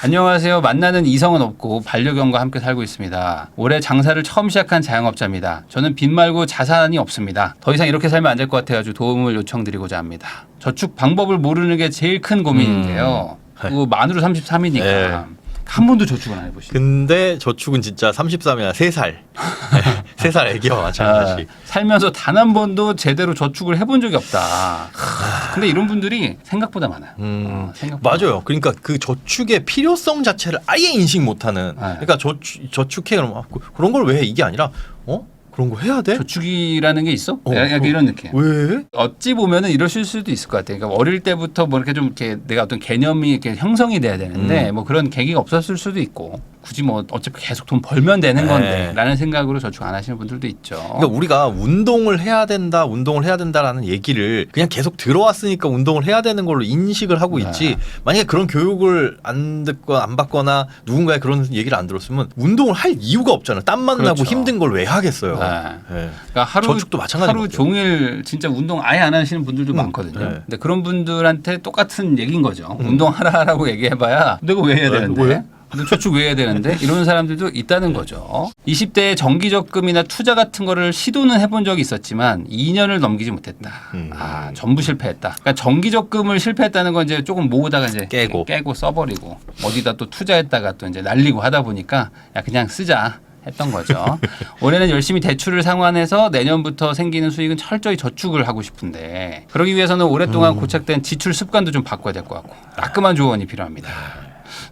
안녕하세요. 만나는 이성은 없고 반려견과 함께 살고 있습니다. 올해 장사를 처음 시작한 자영업자입니다. 저는 빚 말고 자산이 없습니다. 더 이상 이렇게 살면 안 될 것 같아가지고 도움을 요청드리고자 합니다. 저축 방법을 모르는 게 제일 큰 고민인데요. 그 만으로 33이니까 네. 한 번도 저축은 안 해보시죠. 근데 저축은 진짜 33이나 3살. 3살 애기와 마찬가지. 살면서 단 한 번도 제대로 저축을 해본 적이 없다. 근데 이런 분들이 생각보다 많아요. 생각보다. 맞아요. 그러니까 그 저축의 필요성 자체를 아예 인식 못하는. 네. 그러니까 저축해 그러면 그런 걸 왜 해? 이게 아니라 그런 거 해야 돼? 저축이라는 게 있어? 약간 이런 느낌. 왜? 어찌 보면은 이러실 수도 있을 것 같아요. 그러니까 어릴 때부터 뭐 이렇게 좀 이렇게 내가 어떤 개념이 이렇게 형성이 돼야 되는데 뭐 그런 계기가 없었을 수도 있고 굳이 뭐 어차피 계속 돈 벌면 되는 건데라는 생각으로 저축 안 하시는 분들도 있죠. 그러니까 우리가 운동을 해야 된다라는 얘기를 그냥 계속 들어왔으니까 운동을 해야 되는 걸로 인식을 하고 있지. 만약에 그런 교육을 안 듣거나 안 받거나 누군가의 그런 얘기를 안 들었으면 운동을 할 이유가 없잖아요. 땀만 나고 힘든 걸 왜 하겠어요. 네. 그러니까 저축도 마찬가지인 하루 것 같아요. 종일 진짜 운동 아예 안 하시는 분들도 많거든요. 네. 근데 그런 분들한테 똑같은 얘기인 거죠. 운동하라고 얘기해봐야 내가 왜 해야 되는데? 왜? 근데 저축 왜 해야 되는데? 이런 사람들도 있다는 거죠. 20대에 정기적금이나 투자 같은 거를 시도는 해본 적이 있었지만 2년을 넘기지 못했다. 전부 실패했다. 그러니까 정기적금을 실패했다는 건 이제 조금 모으다가 이제 깨고 써버리고 어디다 또 투자했다가 또 이제 날리고 하다 보니까 야 그냥 쓰자. 했던 거죠. 올해는 열심히 대출을 상환해서 내년부터 생기는 수익은 철저히 저축을 하고 싶은데 그러기 위해서는 오랫동안 고착된 지출 습관도 좀 바꿔야 될 것 같고 따끔한 조언이 필요합니다.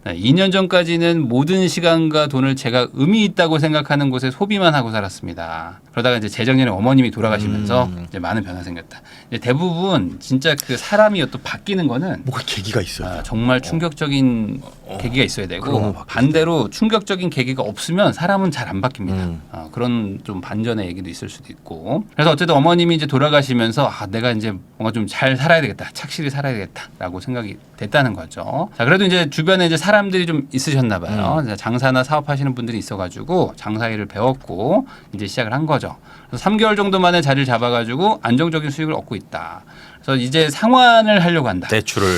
2년 전까지는 모든 시간과 돈을 제가 의미 있다고 생각하는 곳에 소비만 하고 살았습니다. 그러다가 이제 재작년에 어머님이 돌아가시면서 이제 많은 변화가 생겼다. 이제 대부분 진짜 그 사람이 또 바뀌는 거는 뭐가 계기가 있어요. 정말 충격적인 계기가 있어야 되고 반대로 충격적인 계기가 없으면 사람은 잘 안 바뀝니다. 그런 좀 반전의 얘기도 있을 수도 있고. 그래서 어쨌든 어머님이 이제 돌아가시면서 내가 이제 뭔가 좀 잘 살아야 되겠다, 착실히 살아야 되겠다라고 생각이 됐다는 거죠. 자, 그래도 이제 주변에 이제 사람들이 좀 있으셨나 봐요. 장사나 사업하시는 분들이 있어가지고 장사 일을 배웠고 이제 시작을 한 거죠. 그래서 3개월 정도 만에 자리를 잡아가지고 안정적인 수익을 얻고 있다. 그래서 이제 상환을 하려고 한다. 대출을.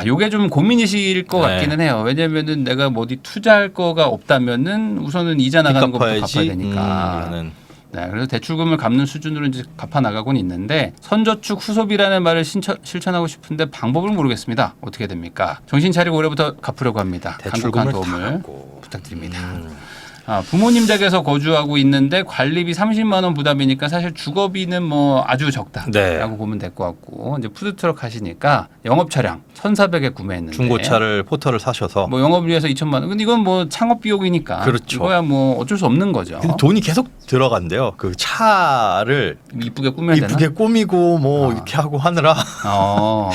요게 좀 고민이실 것 같기는 해요. 왜냐면은 내가 뭐 어디 투자할 거가 없다면은 우선은 이자 나가는 것부터 갚아야 되니까. 네, 그래서 대출금을 갚는 수준으로 이제 갚아 나가곤 있는데 선저축 후소비라는 말을 실천하고 싶은데 방법을 모르겠습니다. 어떻게 됩니까? 정신 차리고 올해부터 갚으려고 합니다. 간곡한 도움을 부탁드립니다. 부모님 댁에서 거주하고 있는데 관리비 30만 원 부담이니까 사실 주거비는 뭐 아주 적다라고 보면 될 것 같고 이제 푸드트럭 하시니까 영업 차량 1,400에 구매했는데 중고차를 포터를 사셔서 뭐 영업을 위해서 2천만 원. 근데 이건 뭐 창업 비용이니까 그렇죠. 이거야 뭐 어쩔 수 없는 거죠. 근데 돈이 계속 들어간대요. 그 차를 이쁘게 꾸며야 되나? 이쁘게 꾸미고 뭐 이렇게 하고 하느라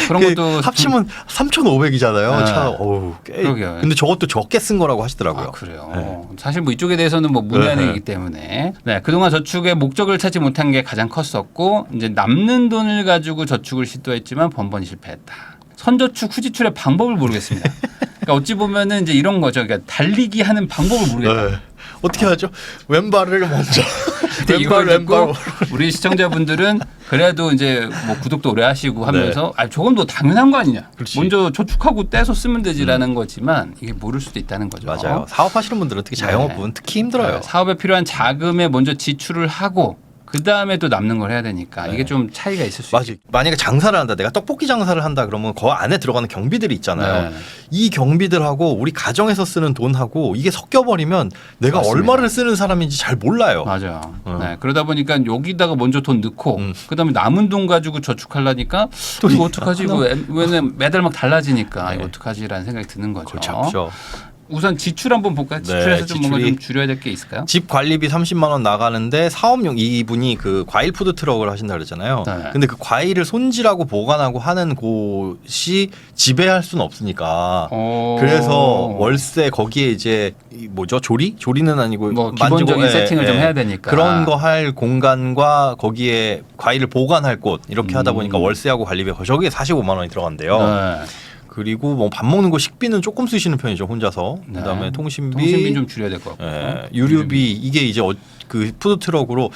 그런 것도 합치면 3,500이잖아요. 네. 차. 어우, 그러게요. 근데 저것도 적게 쓴 거라고 하시더라고요. 그래요. 네. 사실 뭐 이쪽에 대해서는 뭐 문외한이기 때문에 그동안 저축의 목적을 찾지 못한 게 가장 컸었고 이제 남는 돈을 가지고 저축을 시도했지만 번번이 실패했다. 선저축 후지출의 방법을 모르겠습니다. 그러니까 어찌 보면은 이제 이런 거죠. 그러니까 달리기 하는 방법을 모르겠다. 어떻게 하죠? 왼발을 먼저. 근데 이걸 듣고 우리 시청자분들은 그래도 이제 뭐 구독도 오래 하시고 하면서 저건 뭐 당연한 거 아니냐. 먼저 저축하고 떼서 쓰면 되지라는 거지만 이게 모를 수도 있다는 거죠. 맞아요. 사업하시는 분들은 특히 자영업은 특히 힘들어요. 사업에 필요한 자금에 먼저 지출을 하고 그 다음에 또 남는 걸 해야 되니까 이게 좀 차이가 있을 수 있죠. 만약에 장사를 한다, 내가 떡볶이 장사를 한다 그러면 그 안에 들어가는 경비들이 있잖아요. 이 경비들하고 우리 가정에서 쓰는 돈하고 이게 섞여버리면 내가 맞습니다. 얼마를 쓰는 사람인지 잘 몰라요. 맞아요. 그러다 보니까 여기다가 먼저 돈 넣고 그다음에 남은 돈 가지고 저축하려니까 이거 어떡하지? 왜냐면 매달 막 달라지니까 이거 어떡하지라는 생각이 드는 거죠. 그렇죠. 우선 지출 한번 볼까요? 지출에서 좀 뭔가 좀 줄여야 될 게 있을까요? 집 관리비 30만 원 나가는데 사업용 이분이 그 과일 푸드 트럭을 하신다 그랬잖아요. 근데 그 과일을 손질하고 보관하고 하는 곳이 지배할 수는 없으니까. 그래서 월세 거기에 이제 뭐죠? 조리는 아니고 뭐 기본적인 세팅을 좀 해야 되니까. 그런 거 할 공간과 거기에 과일을 보관할 곳 이렇게 하다 보니까 월세하고 관리비 저기에 45만 원이 들어간대요. 그리고 뭐 밥 먹는 거 식비는 조금 쓰시는 편이죠 혼자서. 네. 그다음에 통신비, 통신비 좀 줄여야 될 것 같고. 유류비 이게 이제 그 푸드 트럭으로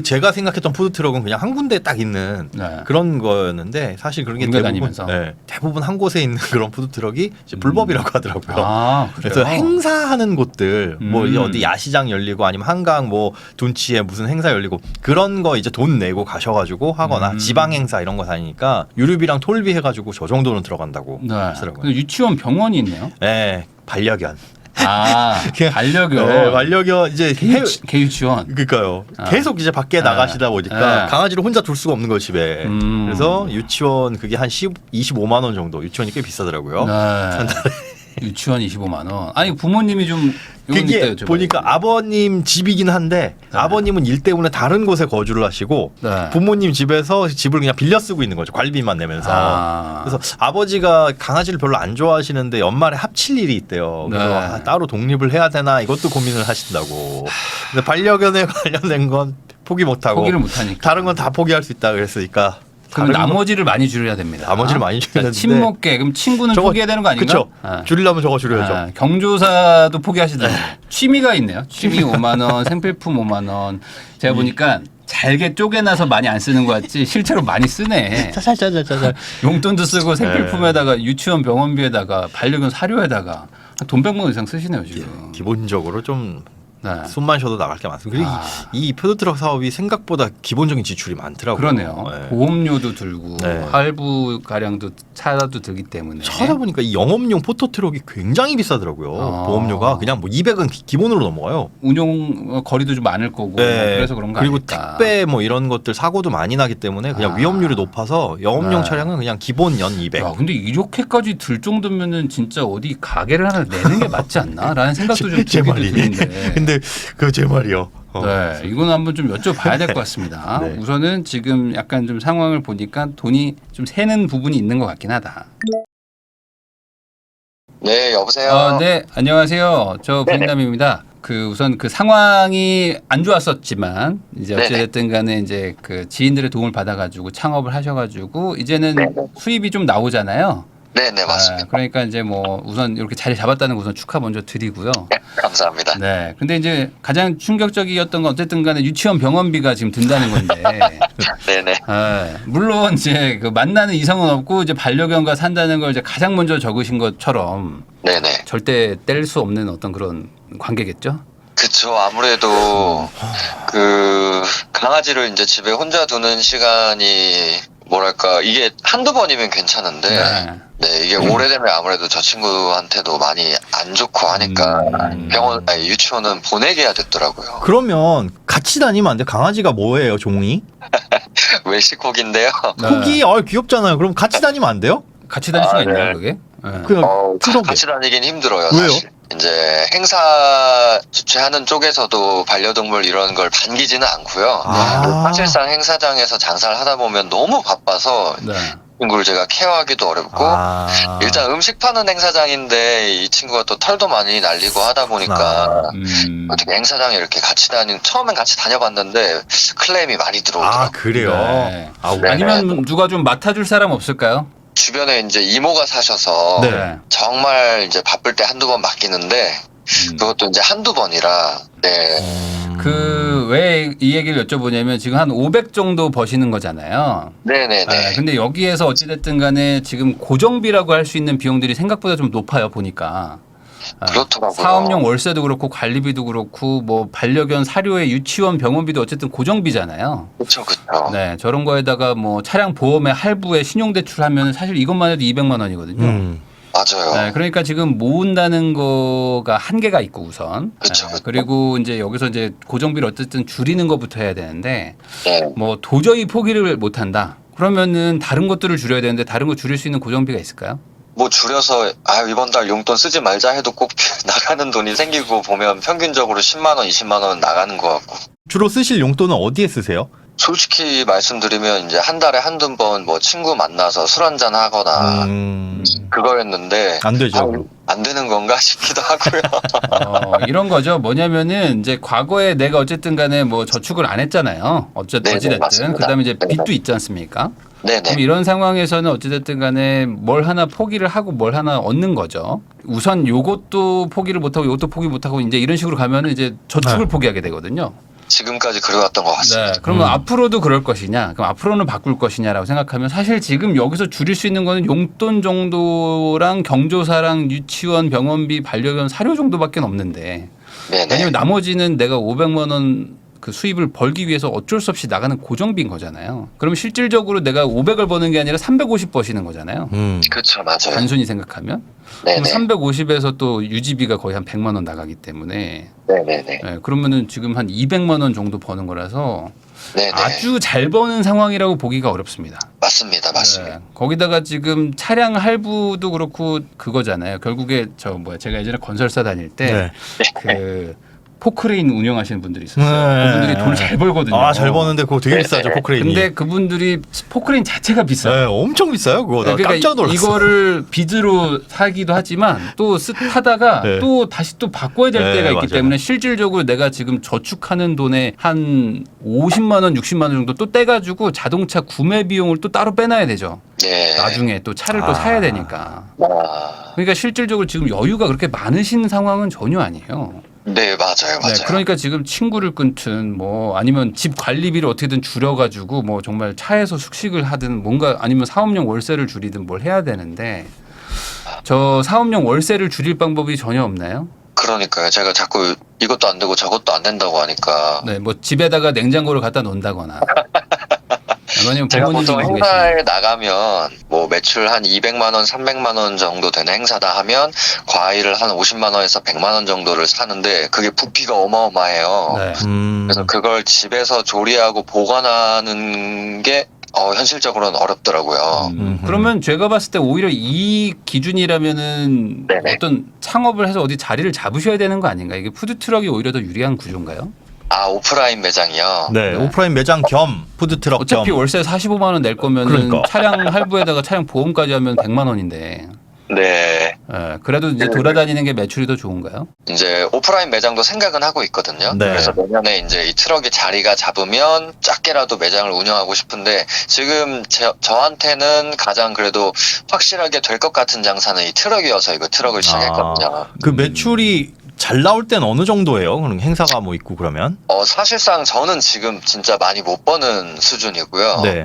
제가 생각했던 푸드 트럭은 그냥 한 군데 딱 있는 네. 그런 거였는데 사실 그런 게 옮겨 대부분 다니면서. 대부분 한 곳에 있는 그런 푸드 트럭이 이제 불법이라고 하더라고요. 아, 그래요? 그래서 행사하는 곳들 뭐 이제 음. 어디 야시장 열리고 아니면 한강 뭐 둔치에 무슨 행사 열리고 그런 거 이제 돈 내고 가셔가지고 하거나 지방 행사 이런 거 다니니까 유류비랑 톨비 해가지고 저 정도는 들어간다고 네. 하시더라고요. 근데 유치원 병원이 있네요. 네, 반려견. 아, 반려견. 네, 반려견 이제 개유치원. 그러니까요. 아. 계속 이제 밖에 나가시다 보니까 아. 강아지를 혼자 둘 수가 없는 거예요 집에. 음. 그래서 유치원 그게 한 25만 원 정도. 유치원이 꽤 비싸더라고요. 네. 유치원 25만 원. 아니 부모님이 좀 요건 이따 그게 여쭤봐요. 보니까 아버님 집이긴 한데 네. 아버님은 일 때문에 다른 곳에 거주를 하시고 네. 부모님 집에서 집을 그냥 빌려 쓰고 있는 거죠. 관리비만 내면서. 아. 그래서 아버지가 강아지를 별로 안 좋아하시는데 연말에 합칠 일이 있대요. 그래서 네. 따로 독립을 해야 되나 이것도 고민을 하신다고. 근데 반려견에 관련된 건 포기 못하고 포기를 못하니까. 다른 건 다 포기할 수 있다 그랬으니까 그럼 다른 거- 나머지를 많이 줄여야 됩니다. 나머지를 많이 줄여야 되는데. 친목계 그럼 친구는 저거- 포기해야 되는 거 아닌가? 그쵸. 아. 줄이려면 저거 줄여야죠. 아, 경조사도 포기하시던데. 취미가 있네요. 취미 5만 원, 생필품 5만 원. 제가 보니까 잘게 쪼개놔서 많이 안 쓰는 것 같지 실제로 많이 쓰네. 짜잘짜잘짜잘. 용돈도 쓰고 네. 생필품에다가 유치원 병원비에다가 반려견 사료에다가 돈 100만 원 이상 쓰시네요 지금. 기본적으로 좀 네. 숨만 쉬어도 나갈 게 많습니다. 그리고 아. 이 푸드트럭 사업이 생각보다 기본적인 지출이 많더라고요. 그러네요. 네. 보험료도 들고 네. 할부 가량도 차라도 들기 때문에. 찾아보니까 이 영업용 포토트럭이 굉장히 비싸더라고요. 아. 보험료가 그냥 뭐 200은 기본으로 넘어가요. 운용 거리도 좀 많을 거고 네. 그래서 그런 거 그리고 아닐까. 택배 뭐 이런 것들 사고도 많이 나기 때문에 그냥 아. 위험률이 높아서 영업용 네. 차량은 그냥 기본 연 200. 야, 근데 이렇게까지 들 정도면은 진짜 어디 가게를 하나 내는 게 맞지 않나?라는 생각도 좀 제 들기도 말이. 드는데. 근데 그 제 말이요. 네, 이건 한번 좀 여쭤봐야 될 것 같습니다. 네. 우선은 지금 약간 좀 상황을 보니까 돈이 좀 새는 부분이 있는 것 같긴 하다. 네, 여보세요. 네, 안녕하세요. 저 네네. 부인남입니다. 그 우선 그 상황이 안 좋았었지만 이제 네네. 어찌됐든 간에 이제 그 지인들의 도움을 받아가지고 창업을 하셔가지고 이제는 네네. 수입이 좀 나오잖아요. 네, 네, 맞습니다. 그러니까 이제 뭐 우선 이렇게 자리 잡았다는 거 우선 축하 먼저 드리고요. 네, 감사합니다. 네. 근데 이제 가장 충격적이었던 건 어쨌든 간에 유치원 병원비가 지금 든다는 건데. 네, 네. 물론 이제 그 만나는 이성은 없고 이제 반려견과 산다는 걸 이제 가장 먼저 적으신 것처럼 네, 네. 절대 뗄 수 없는 어떤 그런 관계겠죠? 그쵸. 아무래도 그 강아지를 이제 집에 혼자 두는 시간이 뭐랄까 이게 한두 번이면 괜찮은데 네. 네, 이게 오래되면 아무래도 저 친구한테도 많이 안 좋고 하니까 유치원은 보내게 해야 됐더라고요. 그러면 같이 다니면 안 돼? 강아지가 뭐예요, 종이? 웰시콕인데요. 네. 코기 귀엽잖아요. 그럼 같이 다니면 안 돼요? 같이 다닐 수가 아, 있나요, 네. 그게? 네. 그냥 트럭에. 같이 다니긴 힘들어요. 왜요? 사실. 이제 행사 주최하는 쪽에서도 반려동물 이런 걸 반기지는 않고요. 아. 사실상 행사장에서 장사를 하다 보면 너무 바빠서 네. 친구를 제가 케어하기도 어렵고 일단 음식 파는 행사장인데 이 친구가 또 털도 많이 날리고 하다 보니까 어떻게 행사장에 이렇게 같이 처음엔 같이 다녀봤는데 클레임이 많이 들어오더라고요. 그래요? 네. 네. 아니면 누가 좀 맡아줄 사람 없을까요? 주변에 이제 이모가 사셔서 네. 정말 이제 바쁠 때 한두 번 맡기는데 그것도 이제 한두 번이라 네. 그 왜 이 얘기를 여쭤보냐면 지금 한 500 정도 버시는 거잖아요. 네네네. 근데 여기에서 어찌됐든 간에 지금 고정비라고 할 수 있는 비용들이 생각보다 좀 높아요, 보니까. 그렇더라고요. 사업용 월세도 그렇고 관리비도 그렇고 뭐 반려견 사료의 유치원 병원비도 어쨌든 고정비잖아요. 그렇죠, 그렇죠. 네, 저런 거에다가 뭐 차량 보험에 할부에 신용대출하면 사실 이것만 해도 200만 원이거든요. 맞아요. 네, 그러니까 지금 모은다는 거가 한계가 있고 우선. 그쵸, 그쵸. 그리고 이제 여기서 이제 고정비를 어쨌든 줄이는 것부터 해야 되는데 네. 뭐 도저히 포기를 못 한다. 그러면은 다른 것들을 줄여야 되는데 다른 거 줄일 수 있는 고정비가 있을까요? 뭐 줄여서 이번 달 용돈 쓰지 말자 해도 꼭 나가는 돈이 생기고 보면 평균적으로 10만 원, 20만 원 나가는 것 같고. 주로 쓰실 용돈은 어디에 쓰세요? 솔직히 말씀드리면 이제 한 달에 한두 번 뭐 친구 만나서 술 한잔 하거나 그거였는데 안 되죠. 안 되는 건가 싶기도 하고요. 이런 거죠. 뭐냐면은 이제 과거에 내가 어쨌든 간에 뭐 저축을 안 했잖아요. 네네, 어찌됐든. 맞습니다. 그다음에 이제 네네. 빚도 있지 않습니까? 네네. 그럼 이런 상황에서는 어찌됐든 간에 뭘 하나 포기를 하고 뭘 하나 얻는 거죠. 우선 요것도 포기를 못하고 요것도 포기 못하고 이제 이런 식으로 가면은 이제 저축을 네. 포기하게 되거든요. 지금까지 그래왔던 것 같습니다. 네. 그러면 앞으로도 그럴 것이냐? 그럼 앞으로는 바꿀 것이냐라고 생각하면 사실 지금 여기서 줄일 수 있는 거는 용돈 정도랑 경조사랑 유치원, 병원비, 반려견 사료 정도밖에 없는데 네네. 왜냐면 나머지는 내가 500만 원 그 수입을 벌기 위해서 어쩔 수 없이 나가는 고정비인 거잖아요. 그럼 실질적으로 내가 500을 버는 게 아니라 350 버시는 거잖아요. 그렇죠, 맞아요. 단순히 생각하면. 네네. 그럼 350에서 또 유지비가 거의 한 100만 원 나가기 때문에 네네네. 네, 그러면은 지금 한 200만 원 정도 버는 거라서 네네. 아주 잘 버는 상황이라고 보기가 어렵습니다. 맞습니다, 맞습니다. 네. 거기다가 지금 차량 할부도 그렇고 그거잖아요. 결국에 제가 예전에 건설사 다닐 때 그 포크레인 운영하시는 분들이 있었어요. 그분들이 돈을 잘 벌거든요. 아, 잘 버는데 그거 되게 비싸죠, 포크레인이. 근데 그분들이 포크레인 자체가 비싸요. 네, 엄청 비싸요, 그거. 나 그러니까 깜짝 놀랐어. 이거를 빚으로 사기도 하지만 또 하다가 네. 또 다시 또 바꿔야 될 네, 때가 있기 맞아요. 때문에 실질적으로 내가 지금 저축하는 돈에 한 50만 원, 60만 원 정도 또 떼가지고 자동차 구매 비용을 또 따로 빼놔야 되죠. 네. 나중에 또 차를 또 사야 되니까. 아, 그러니까 실질적으로 지금 여유가 그렇게 많으신 상황은 전혀 아니에요. 네, 맞아요, 맞아요. 네, 그러니까 지금 친구를 끊든 뭐 아니면 집 관리비를 어떻게든 줄여가지고 뭐 정말 차에서 숙식을 하든 뭔가 아니면 사업용 월세를 줄이든 뭘 해야 되는데 저 사업용 월세를 줄일 방법이 전혀 없나요? 그러니까요. 제가 자꾸 이것도 안 되고 저것도 안 된다고 하니까. 네, 뭐 집에다가 냉장고를 갖다 놓는다거나. 아니면 제가 부모님이 보통 계시면. 행사에 나가면 뭐 매출 한 200만 원, 300만 원 정도 되는 행사다 하면 과일을 한 50만 원에서 100만 원 정도를 사는데 그게 부피가 어마어마해요. 네. 그래서 그걸 집에서 조리하고 보관하는 게 현실적으로는 어렵더라고요. 그러면 제가 봤을 때 오히려 이 기준이라면은 네네. 어떤 창업을 해서 어디 자리를 잡으셔야 되는 거 아닌가? 이게 푸드트럭이 오히려 더 유리한 구조인가요? 아, 오프라인 매장이요? 네, 오프라인 매장 겸 푸드트럭 어차피 겸. 월세 45만 원 낼 거면은 그러니까. 차량 할부에다가 차량 보험까지 하면 100만 원인데. 네. 예, 그래도 이제 돌아다니는 게 매출이 더 좋은가요? 이제 오프라인 매장도 생각은 하고 있거든요. 네. 그래서 내년에 이제 이 트럭이 자리가 잡으면 작게라도 매장을 운영하고 싶은데 지금 저한테는 가장 그래도 확실하게 될 것 같은 장사는 이 트럭이어서 이거 트럭을 시작했거든요. 그 매출이 잘 나올 땐 어느 정도예요? 그럼 행사가 뭐 있고 그러면? 사실상 저는 지금 진짜 많이 못 버는 수준이고요. 네.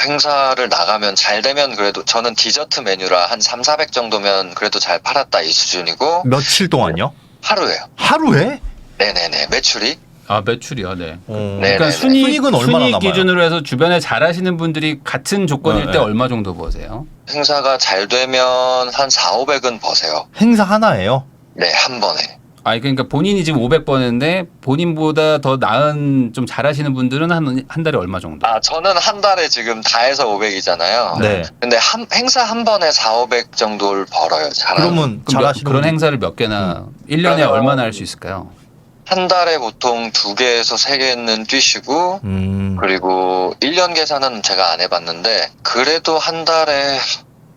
행사를 나가면 잘 되면 그래도 저는 디저트 메뉴라 한 3,400 정도면 그래도 잘 팔았다 이 수준이고 며칠 동안요? 하루에요. 하루에? 네네네. 매출이? 아 매출이요, 네. 네. 그러니까 순이익은 얼마나 순이익 남아요? 기준으로 해서 주변에 잘하시는 분들이 같은 조건일 네, 때 네. 얼마 정도 버세요? 행사가 잘 되면 한 4,500은 버세요. 행사 하나예요? 네, 한 번에. 아 그러니까 본인이 지금 500 버는데 본인보다 더 나은 좀 잘하시는 분들은 한 달에 얼마 정도? 아, 저는 한 달에 지금 다 해서 500이잖아요. 네. 근데 행사 한 번에 4,500 정도를 벌어요. 그러면 그럼 잘하시는 그런 분- 행사를 몇 개나 1년에 그러면- 얼마나 할 수 있을까요? 한 달에 보통 2개에서 3개는 뛰시고 그리고 1년 계산은 제가 안 해봤는데 그래도 한 달에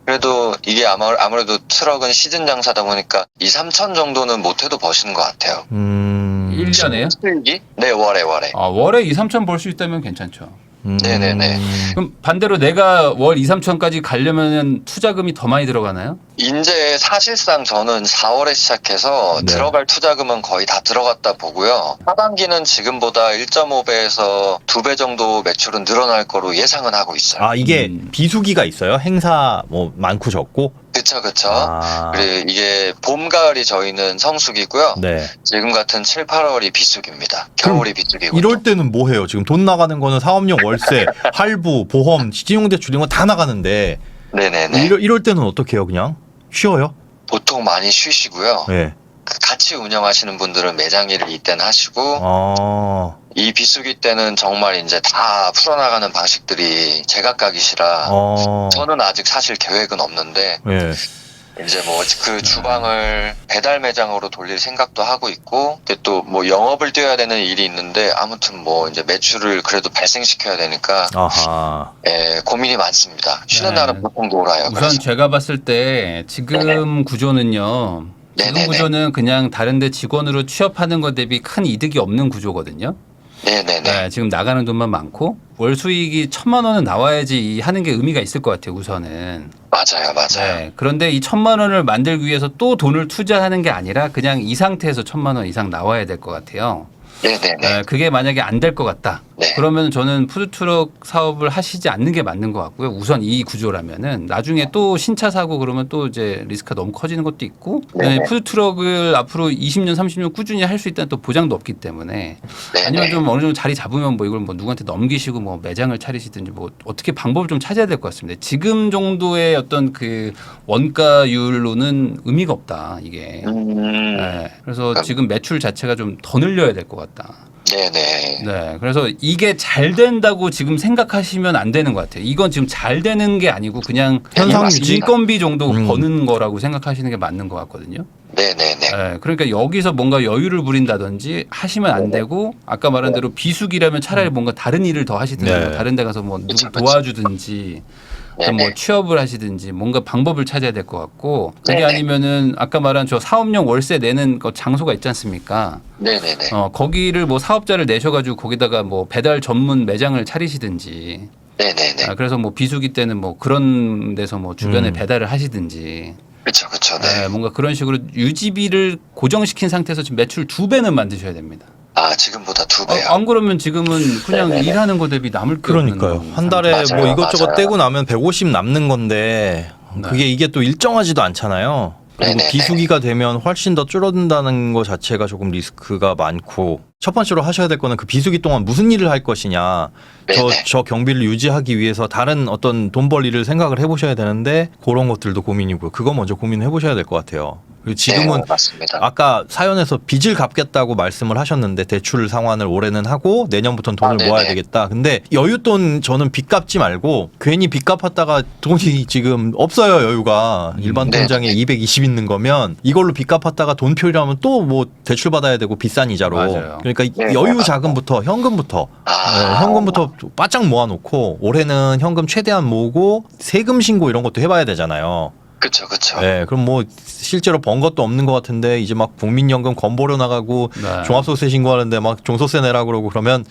그래도 이게 아무래도 트럭은 시즌 장사다 보니까 2-3천 정도는 못해도 버시는 것 같아요. 1년에요? 수익이? 네, 월에. 아, 월에 2-3천 벌 수 있다면 괜찮죠. 네네네. 그럼 반대로 내가 월 2-3천까지 가려면 투자금이 더 많이 들어가나요? 이제 사실상 저는 4월에 시작해서 네. 들어갈 투자금은 거의 다 들어갔다 보고요. 하반기는 지금보다 1.5배에서 2배 정도 매출은 늘어날 거로 예상은 하고 있어요. 아, 이게 비수기가 있어요? 행사 뭐 많고 적고? 그쵸. 아. 그리고 이게 봄, 가을이 저희는 성수기고요. 네. 지금 같은 7, 8월이 비수기입니다. 겨울이 비수기고. 이럴 때는 뭐 해요? 지금 돈 나가는 거는 사업용 월세, 할부, 보험, 신용대출 이런 거 다 나가는데 네네네. 이럴 때는 어떻게 해요? 그냥 쉬어요? 보통 많이 쉬시고요. 네. 같이 운영하시는 분들은 매장 일을 이때는 하시고 아. 이 비수기 때는 정말 이제 다 풀어나가는 방식들이 제각각이시라 저는 아직 사실 계획은 없는데 네. 이제 뭐 그 주방을 배달 매장으로 돌릴 생각도 하고 있고 근데 또 뭐 영업을 뛰어야 되는 일이 있는데 아무튼 뭐 이제 매출을 그래도 발생시켜야 되니까 아하. 고민이 많습니다. 쉬는 네. 날은 보통 놀아요. 우선 그래서. 제가 봤을 때 지금 구조는요. 지금 네네네. 구조는 그냥 다른데 직원으로 취업하는 것 대비 큰 이득이 없는 구조거든요. 네네네. 네, 지금 나가는 돈만 많고 월 수익이 1,000만 원은 나와야지 하는 게 의미가 있을 것 같아요. 우선은. 맞아요. 네, 그런데 이 1,000만 원을 만들기 위해서 또 돈을 투자하는 게 아니라 그냥 이 상태에서 1,000만 원 이상 나와야 될 것 같아요. 네네네. 네, 그게 만약에 안 될 것 같다. 네. 그러면 저는 푸드트럭 사업을 하시지 않는 게 맞는 것 같고요. 우선 이 구조라면은 나중에 또 신차 사고 그러면 또 이제 리스크가 너무 커지는 것도 있고 네네. 푸드트럭을 앞으로 20년, 30년 꾸준히 할 수 있다는 또 보장도 없기 때문에 네네. 아니면 좀 어느 정도 자리 잡으면 뭐 이걸 뭐 누구한테 넘기시고 뭐 매장을 차리시든지 뭐 어떻게 방법을 좀 찾아야 될 것 같습니다. 지금 정도의 어떤 그 원가율로는 의미가 없다 이게. 네, 그래서 지금 매출 자체가 좀 더 늘려야 될 것 같다. 네네. 네, 그래서 이게 잘 된다고 지금 생각하시면 안 되는 것 같아요. 이건 지금 잘 되는 게 아니고 그냥 현상 유지? 인건비 정도 버는 거라고 생각하시는 게 맞는 것 같거든요. 네네네. 네, 그러니까 여기서 뭔가 여유를 부린다든지 하시면 안 되고 아까 말한 대로 비수기라면 차라리 뭔가 다른 일을 더 하시든지 네. 뭐 다른 데 가서 뭐 누구 그쵸. 도와주든지 어떤 뭐 네네. 취업을 하시든지 뭔가 방법을 찾아야 될 것 같고 그게 네네. 아니면은 아까 말한 저 사업용 월세 내는 그 장소가 있지 않습니까? 네네네. 거기를 뭐 사업자를 내셔가지고 거기다가 뭐 배달 전문 매장을 차리시든지 네네네. 그래서 뭐 비수기 때는 뭐 그런 데서 뭐 주변에 배달을 하시든지 그쵸. 네. 뭔가 그런 식으로 유지비를 고정시킨 상태에서 지금 매출 2배는 만드셔야 됩니다. 아, 지금보다 2배요. 안 그러면 지금은 그냥 네네네. 일하는 거 대비 남을 게 없는 그러니까요. 한 달에 맞아요, 뭐 이것저것 맞아요. 떼고 나면 150 남는 건데 네. 그게 이게 또 일정하지도 않잖아요. 그리고 네네네. 비수기가 되면 훨씬 더 줄어든다는 것 자체가 조금 리스크가 많고 첫 번째로 하셔야 될 거는 그 비수기 동안 무슨 일을 할 것이냐. 네네. 저 경비를 유지하기 위해서 다른 어떤 돈 벌 일을 생각을 해보셔야 되는데 그런 것들도 고민이고요. 그거 먼저 고민해 보셔야 될 것 같아요. 그리고 지금은 네, 맞습니다. 아까 사연에서 빚을 갚겠다고 말씀을 하셨는데 대출 상환을 올해는 하고 내년부터는 돈을 네네. 모아야 되겠다. 근데 여윳돈 저는 빚 갚지 말고 괜히 빚 갚았다가 돈이 지금 없어요. 여유가 일반 네네. 통장에 220 있는 거면 이걸로 빚 갚았다가 돈 필요하면 또 뭐 대출 받아야 되고 비싼 이자로. 맞아요. 그러니까 네, 여유 맞아요. 자금부터 현금부터 아. 현금부터 바짝 모아놓고 올해는 현금 최대한 모으고 세금 신고 이런 것도 해봐야 되잖아요. 그쵸. 네, 그럼 뭐 실제로 번 것도 없는 것 같은데 이제 막 국민연금 건보료 나가고 네. 종합소득세 신고하는데 막 종소세 내라 그러고 그러면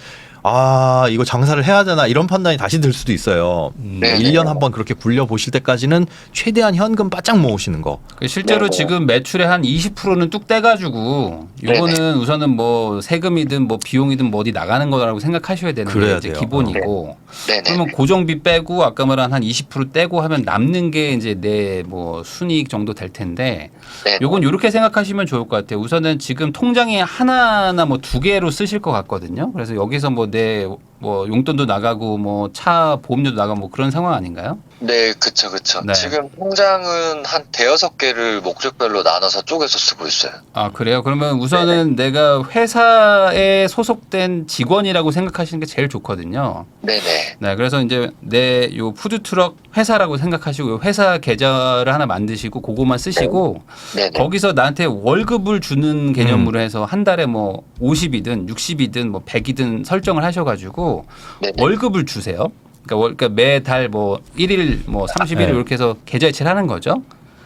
아 이거 장사를 해야 되나 이런 판단이 다시 들 수도 있어요. 네. 1년 한번 그렇게 굴려 보실 때까지는 최대한 현금 바짝 모으시는 거. 실제로 네네. 지금 매출의 한 20%는 뚝 떼가지고 요거는 우선은 뭐 세금이든 뭐 비용이든 뭐 어디 나가는 거라고 생각하셔야 되는 게 그래야 이제 돼요. 기본이고 네네. 그러면 고정비 빼고 아까 말한 한 20% 떼고 하면 남는 게 이제 내 뭐 순이익 정도 될 텐데 네. 요건 이렇게 생각하시면 좋을 것 같아요. 우선은 지금 통장에 하나나 뭐 두 개로 쓰실 것 같거든요. 그래서 여기서 뭐 내 뭐 용돈도 나가고 뭐 차 보험료도 나가고 뭐 그런 상황 아닌가요? 네, 그쵸. 네. 지금 통장은 한 대여섯 개를 목적별로 나눠서 쪼개서 쓰고 있어요. 아, 그래요? 그러면 우선은 내가 회사에 소속된 직원이라고 생각하시는 게 제일 좋거든요. 네네. 네, 그래서 이제 내 요 푸드트럭 회사라고 생각하시고 회사 계좌를 하나 만드시고 그거만 쓰시고 네네. 거기서 나한테 월급을 주는 개념으로 해서 한 달에 뭐 50이든 60이든 뭐 100이든 설정을 하셔가지고 네네. 월급을 주세요. 그러니까 매달 뭐 1일 뭐 30일 네. 이렇게 해서 계좌 이체를 하는 거죠.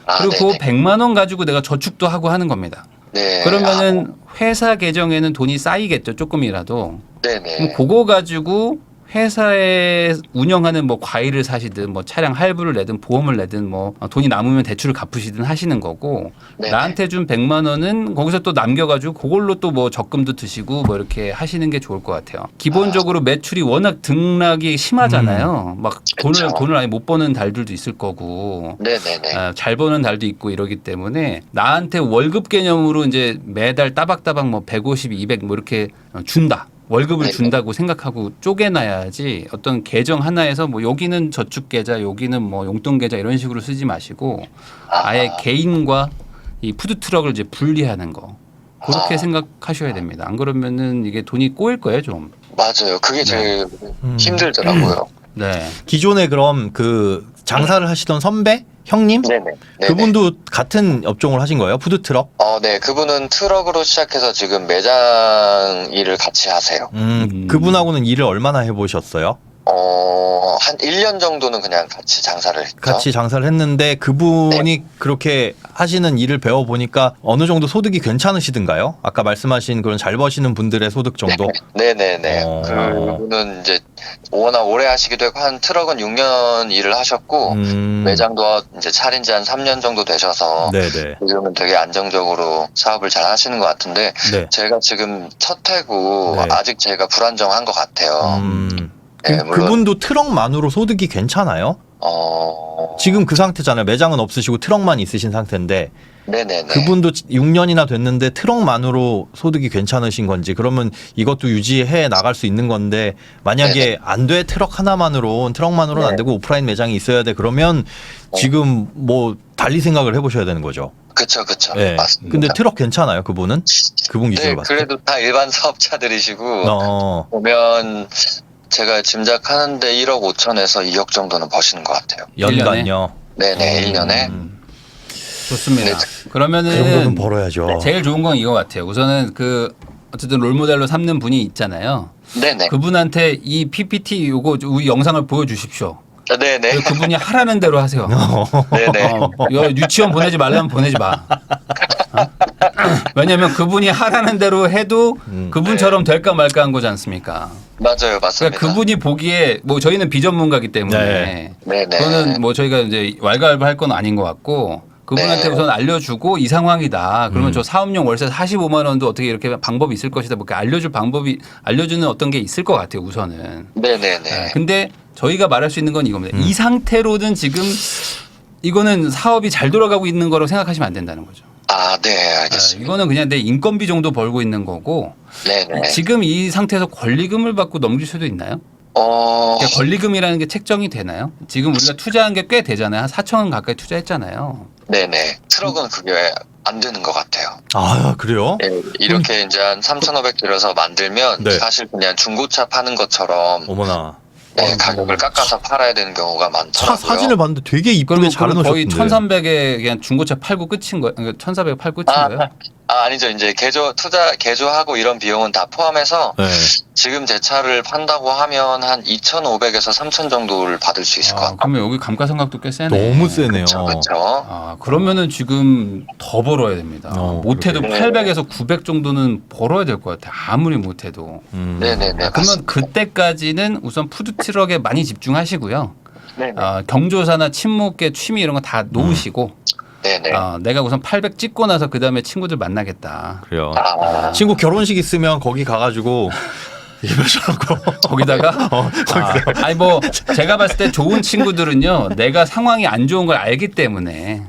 아, 그리고 네네. 100만 원 가지고 내가 저축도 하고 하는 겁니다. 네. 그러면은 회사 계정에는 돈이 쌓이겠죠, 조금이라도. 네네. 그럼 그거 가지고 회사에 운영하는 뭐 과일을 사시든 뭐 차량 할부를 내든 보험을 내든 뭐 돈이 남으면 대출을 갚으시든 하시는 거고 네네. 나한테 준 100만 원은 거기서 또 남겨가지고 그걸로 또 뭐 적금도 드시고 뭐 이렇게 하시는 게 좋을 것 같아요. 기본적으로 매출이 워낙 등락이 심하잖아요. 막 그쵸. 돈을 아예 못 버는 달들도 있을 거고 네네네. 잘 버는 달도 있고 이러기 때문에 나한테 월급 개념으로 이제 매달 따박따박 뭐 150, 200 뭐 이렇게 준다. 월급을 네네. 준다고 생각하고 쪼개놔야지 어떤 계정 하나에서 뭐 여기는 저축 계좌, 여기는 뭐 용돈 계좌 이런 식으로 쓰지 마시고 아예 개인과 이 푸드 트럭을 이제 분리하는 거 그렇게 생각하셔야 됩니다. 안 그러면은 이게 돈이 꼬일 거예요, 좀. 맞아요. 그게 제일 음. 힘들더라고요. 네. 기존에 그럼 그 장사를 하시던 선배 형님 네네. 네네. 그분도 같은 업종을 하신 거예요? 푸드트럭? 네. 그분은 트럭으로 시작해서 지금 매장 일을 같이 하세요. 그분하고는 일을 얼마나 해보셨어요? 한 1년 정도는 그냥 같이 장사를 했죠. 같이 장사를 했는데 그분이 그렇게 하시는 일을 배워보니까 어느 정도 소득이 괜찮으시던가요? 아까 말씀하신 그런 잘 버시는 분들의 소득 정도? 네네네. 그분은 이제 워낙 오래 하시기도 했고 한 트럭은 6년 일을 하셨고 매장도 이제 차린 지 한 3년 정도 되셔서 네네. 요즘은 되게 안정적으로 사업을 잘 하시는 것 같은데 네. 제가 지금 첫 해고 네. 아직 제가 불안정한 것 같아요. 네, 물론 그분도 트럭만으로 소득이 괜찮아요? 지금 그 상태잖아요. 매장은 없으시고 트럭만 있으신 상태인데 네네네. 그분도 6년이나 됐는데 트럭만으로 소득이 괜찮으신 건지 그러면 이것도 유지해 나갈 수 있는 건데 만약에 네네. 안 돼 트럭 하나만으로는 트럭만으로는 안 네. 되고 오프라인 매장이 있어야 돼 그러면 지금 뭐 달리 생각을 해보셔야 되는 거죠. 그쵸. 네. 맞습니다. 근데 트럭 괜찮아요 그분은? 그분 기준으로 네, 봤을 때? 그래도 다 일반 사업자들이시고 어. 보면 제가 짐작하는데 1억 5천에서 2억 정도는 버시는 것 같아요. 연간요. 네네, 1년에. 좋습니다. 네. 그 정도는 그러면은 벌어야죠. 제일 좋은 건 이거 같아요. 우선은 그 어쨌든 롤모델로 삼는 분이 있잖아요. 네네. 그분한테 이 PPT 요거 우리 영상을 보여주십시오. 네네. 그리고 그분이 하라는 대로 하세요. 네네. 이거 유치원 보내지 말라면 보내지 마. 어? 왜냐하면 그분이 하라는 대로 해도 그분처럼 될까 말까 한 거지 않습니까? 맞아요, 맞습니다. 그러니까 그분이 보기에 뭐 저희는 비전문가기 때문에 네. 네네. 그거는 뭐 저희가 이제 왈가왈부할 건 아닌 것 같고 그분한테 네. 우선 알려주고 이 상황이다. 그러면 저 사업용 월세 45만 원도 어떻게 이렇게 방법이 있을 것이다. 뭐 이렇게 알려주는 어떤 게 있을 것 같아요. 우선은. 네네네. 네. 근데 저희가 말할 수 있는 건 이겁니다. 이 상태로는 지금 이거는 사업이 잘 돌아가고 있는 거라고 생각하시면 안 된다는 거죠. 아, 네, 알겠습니다. 이거는 그냥 내 인건비 정도 벌고 있는 거고 네네. 지금 이 상태에서 권리금을 받고 넘길 수도 있나요? 그러니까 권리금이라는 게 책정이 되나요? 지금 우리가 투자한 게 꽤 되잖아요. 한 4천 원 가까이 투자했잖아요. 네네. 트럭은 그게 안 되는 것 같아요. 아 그래요? 네, 이렇게 이제 한 3,500 들여서 만들면 네. 사실 그냥 중고차 파는 것처럼 어머나. 네, 가격을 깎아서 팔아야 되는 경우가 차 많더라고요. 사진을 봤는데 되게 이쁘게 잘 그럼 거의 해놓으셨던데. 1,300에 그냥 중고차 팔고 끝인 거예요? 그러니까 1,400 팔고 끝인 거예요? 아니죠. 이제 개조하고 이런 비용은 다 포함해서 네. 지금 제 차를 판다고 하면 한 2,500에서 3,000 정도를 받을 수 있을 것 같아요. 그러면 여기 감가상각도 꽤 세네. 너무 세네요. 그렇죠. 그러면은 지금 더 벌어야 됩니다. 못해도 그러게요. 800에서 900 정도는 벌어야 될 것 같아요. 아무리 못해도. 네네네. 그러면 맞습니다. 그때까지는 우선 푸드트럭에 많이 집중하시고요. 네네. 경조사나 친목계 취미 이런 거 다 놓으시고 네네. 내가 우선 800 찍고 나서 그 다음에 친구들 만나겠다. 그래요. 아, 친구 결혼식 있으면 거기 가가지고 이러셔놓고 거기다가 아니 뭐 제가 봤을 때 좋은 친구들은요 내가 상황이 안 좋은 걸 알기 때문에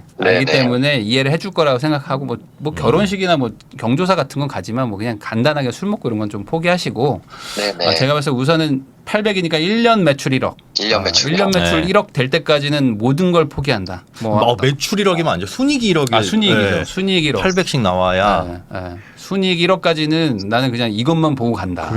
이해를 해줄 거라고 생각하고 뭐 결혼식이나 뭐 경조사 같은 건 가지만 뭐 그냥 간단하게 술 먹고 이런 건 좀 포기하시고 네네. 제가 봤을 때 우선은 800이니까 1년 매출 1억 1년 매출. 1년 매출 네. 1억 될 때까지는 모든 걸 포기한다. 매출 1억이면 안 돼. 순이익 1억이. 순이익이죠. 순이익 1억. 800씩 나와야. 순이익 1억까지는 나는 그냥 이것만 보고 간다.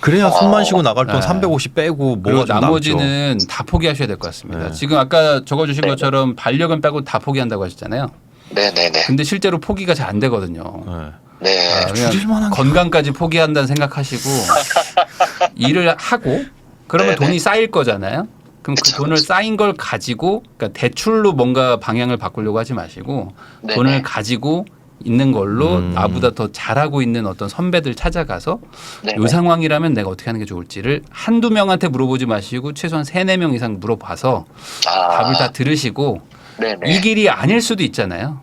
그래야 숨만 쉬고 나갈 돈 네. 350 빼고 뭐가 그리고 좀 나머지는 다 포기하셔야 될 것 같습니다. 네. 지금 아까 적어주신 것처럼 반려견 빼고 다 포기한다고 하셨잖아요. 네네네. 근데 실제로 포기가 잘 안 되거든요. 남죠. 네. 그냥 줄일만한 게 건강까지 포기한다는 생각하시고 일을 하고 그러면 네네. 돈이 쌓일 거잖아요. 그럼 그 그쵸, 돈을 그쵸. 쌓인 걸 가지고 그러니까 대출로 뭔가 방향을 바꾸려고 하지 마시고 네네. 돈을 가지고 있는 걸로 음. 나보다 더 잘하고 있는 어떤 선배들 찾아가서 네네. 이 상황이라면 내가 어떻게 하는 게 좋을지를 한두 명한테 물어보지 마시고 최소한 3-4명 이상 물어봐서 답을 다 들으시고 네네. 이 길이 아닐 수도 있잖아요.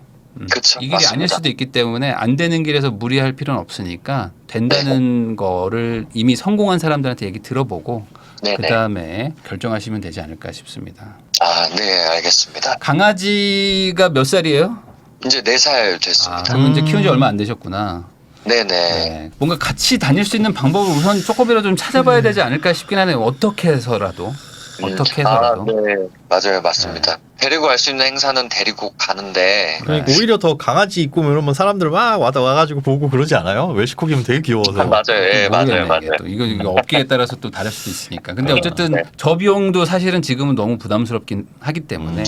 그쵸, 이 길이 맞습니다. 아닐 수도 있기 때문에 안 되는 길에서 무리할 필요는 없으니까 된다는 거를 이미 성공한 사람들한테 얘기 들어보고 네네. 그다음에 결정하시면 되지 않을까 싶습니다. 아, 네, 알겠습니다. 강아지가 몇 살이에요? 이제 4살 됐습니다. 그러면 이제 키운 지 얼마 안 되셨구나. 네네. 네. 뭔가 같이 다닐 수 있는 방법을 우선 조금이라도 좀 찾아봐야 되지 않을까 싶긴 하네요. 어떻게 해서라도. 어떻게 해서라도. 네, 맞아요, 맞습니다. 데리고 갈 수 있는 행사는 데리고 가는데, 그러니까 오히려 더 강아지 있고 이러면 사람들 막 와가지고 보고 그러지 않아요? 웰시코기면 되게 귀여워서. 맞아요, 예, 모르겠네, 맞아요, 이게 맞아요. 또 이거 업계에 따라서 또 다를 수도 있으니까. 근데 어쨌든 네. 저 비용도 사실은 지금은 너무 부담스럽긴 하기 때문에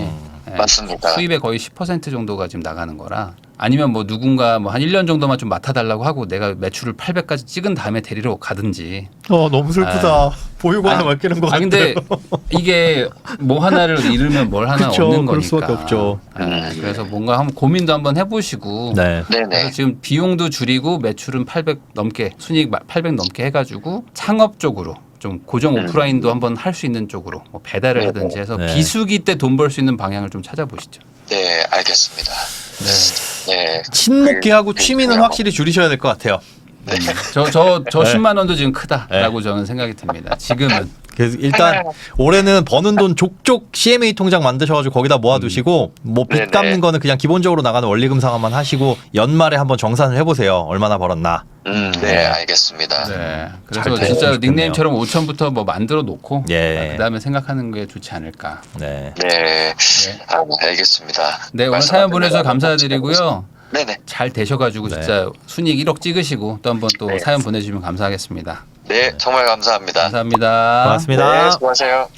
예, 맞습니다. 수입의 거의 10% 정도가 지금 나가는 거라 아니면 뭐 누군가 뭐 한 1년 정도만 좀 맡아달라고 하고 내가 매출을 800까지 찍은 다음에 데리러 가든지. 너무 슬프다. 보육원에 맡기는 거 같아요. 근데 이게 뭐 하나를 잃으면 뭘 하나 그쵸, 없는 거니까. 그럴 수밖에 없죠. 그래서 뭔가 한번 고민도 한번 해보시고. 네. 네네. 그래서 지금 비용도 줄이고 매출은 800 넘게 순이익 800 넘게 해가지고 창업 쪽으로 좀 고정 오프라인도 한번 할 수 있는 쪽으로 뭐 배달을 하든지 해서 네. 비수기 때 돈 벌 수 있는 방향을 좀 찾아보시죠. 네, 알겠습니다. 네. 친목계하고 취미는 확실히 줄이셔야 될 것 같아요. 저 10만 원도 지금 크다라고 저는 생각이 듭니다. 지금은. 그래서 일단 올해는 버는 돈 족족 CMA 통장 만드셔가지고 거기다 모아두시고 뭐 빚 네네. 갚는 거는 그냥 기본적으로 나가는 원리금 상환만 하시고 연말에 한번 정산을 해보세요. 얼마나 벌었나. 네, 알겠습니다. 네. 잘 그래서 됐으면 진짜 좋겠네요. 닉네임처럼 5천부터 뭐 만들어 놓고 예. 그다음에 생각하는 게 좋지 않을까. 네. 네, 알겠습니다. 네, 오늘 말씀 사연 안 보내주셔서 드리면 감사드리고요. 네네. 잘 되셔가지고 네. 진짜 순이익 1억 찍으시고 또 한번 또 네. 사연 보내주시면 감사하겠습니다. 네, 정말 감사합니다. 감사합니다. 고맙습니다. 네, 수고하세요.